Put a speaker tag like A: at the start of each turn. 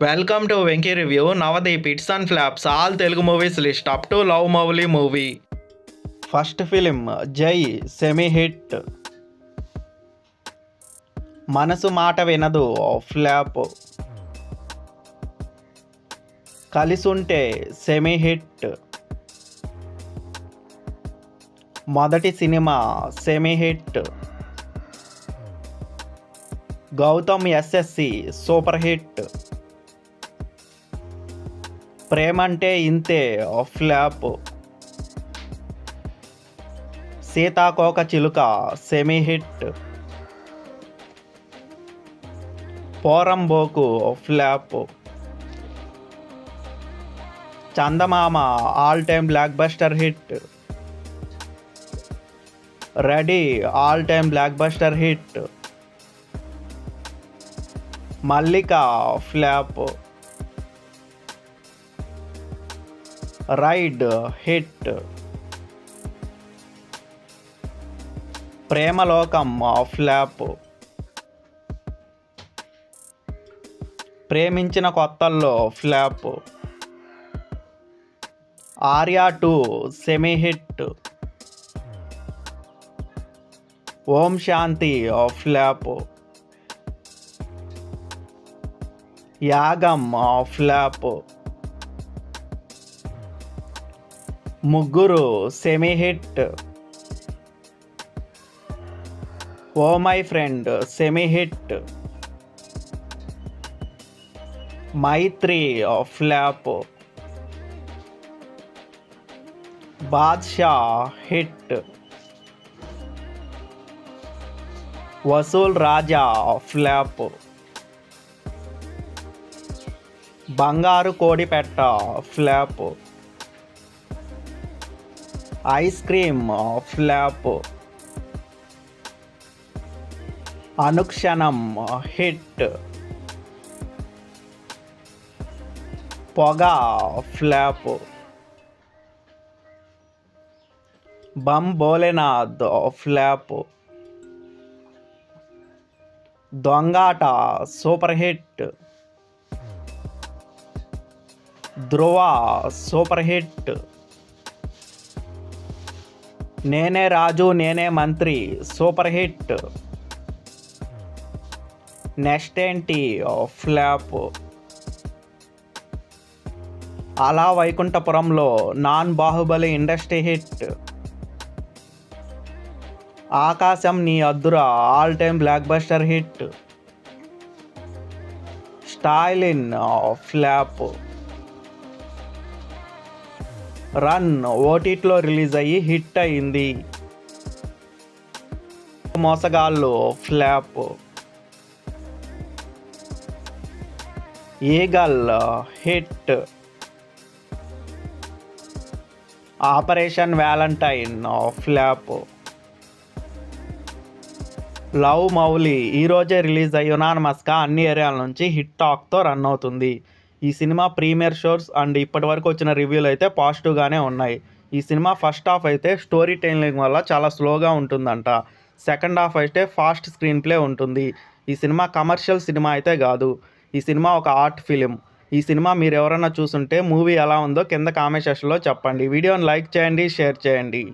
A: Welcome to Venky review. Navdeep hits and flops all Telugu movies list up to love Mouli movie. First film Jai semi hit. Manasu Maata Vinadu flop. Kalisunte semi hit. Modati Cinema semi hit. Gautam SSC super hit. Premante Inthe flop. Seethakoka Chiluka semi hit. Poramboku flop. Chandamama all time blockbuster hit. Ready all time blockbuster hit. Mallika flop. Ride hit. Premalokam flop. Preminchina Kothallo flop. Arya 2 semi hit. Om Shanti flop. Yagam flop. Mugguru semi hit. Oh my friend semi hit. Maithri flop. Badshah hit. Vasool Raja flop. Bangaru Kodipetta flop. Ice cream flop. Anukshanam hit. Poga flop. Bum Bholenath flop. Dongata super hit. Dhruva super hit. Nene Raju Nene Mantri super hit. Next Enti flop. Ala Vaikunthapurramuloo non Baahubali industry hit. Aakaasam Nee Haddura all time blockbuster hit. స్టైలిన్ flop. Run ఓటీటీలో release అయ్యి hit అయింది. మోసగాళ్ళు flop. Eagle hit. Operation Valentine flop. Love Mouli ఈరోజే release అయ్యి యునానిమస్గా అన్ని ఏరియాల నుంచి hit టాక్తో run అవుతుంది. ఈ సినిమా ప్రీమియర్ షోస్ అండ్ ఇప్పటి వరకు వచ్చిన రివ్యూలు అయితే పాజిటివ్గానే ఉన్నాయి. ఈ సినిమా ఫస్ట్ హాఫ్ అయితే స్టోరీ టెల్లింగ్ వల్ల చాలా స్లోగా ఉంటుందంట. సెకండ్ హాఫ్ అయితే ఫాస్ట్ స్క్రీన్ ప్లే ఉంటుంది. ఈ సినిమా కమర్షియల్ సినిమా అయితే కాదు. ఈ సినిమా ఒక ఆర్ట్ ఫిలిం. ఈ సినిమా మీరు ఎవరైనా చూసుంటే మూవీ ఎలా ఉందో కింద కామెంట్ సెక్షన్లో చెప్పండి. వీడియోని లైక్ చేయండి, షేర్ చేయండి.